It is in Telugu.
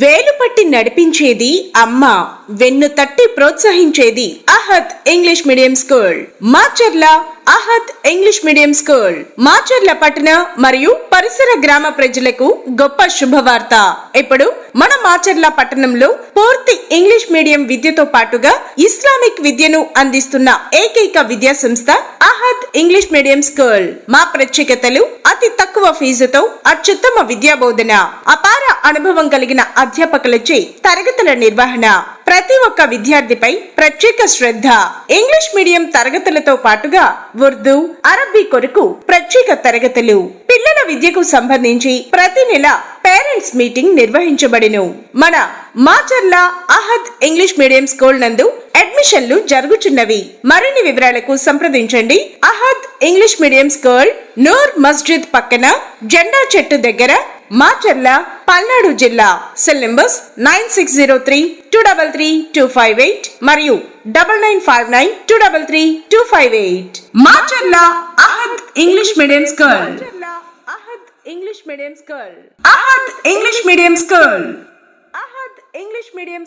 వేలు పట్టి నడిపించేది అమ్మ, వెన్ను తట్టి ప్రోత్సహించేది Ahad English medium school. Macherla Ahad English medium school Macherla పట్టణ మరియు పరిసర గ్రామ ప్రజలకు గొప్ప శుభవార్త. ఇప్పుడు మన మాచర్ల పట్టణంలో పూర్తి ఇంగ్లీష్ మీడియం విద్యతో పాటుగా ఇస్లామిక్ విద్యను అందిస్తున్న ఏకైక విద్యా సంస్థ అహద్ ఇంగ్లీష్ మీడియం స్కూల్. మా ప్రత్యేకతలు అతి తక్కువ ఫీజుతో అత్యుత్తమ విద్యా బోధన, అపార అనుభవం కలిగిన అధ్యాపకులచే తరగతుల నిర్వహణ, ప్రతి ఒక్క విద్యార్థిపై ప్రత్యేక శ్రద్ధ. ఇంగ్లీష్ మీడియం తరగతులతో పాటుగా ఉర్దూ, అరబ్బీ కొరకు ప్రత్యేక తరగతులు. పిల్లల విద్యకు సంబంధించి ప్రతి నెల పేరెంట్స్ మీటింగ్ నిర్వహించబడును. మన Macherla Ahad English medium school నందు అడ్మిషన్లు జరుగుచున్నవి. మరిన్ని వివరాలకు సంప్రదించండి. Ahad English medium school, Noor Masjid పక్కన, జెండా చెట్టు దగ్గర, మాచర్ల, పల్నాడు జిల్లా. సెల్ నంబర్స్ 9603233258 మరియు 9959233258. Macherla Ahad English medium school. Ahad English medium school. Ahad English medium school. Ahad English medium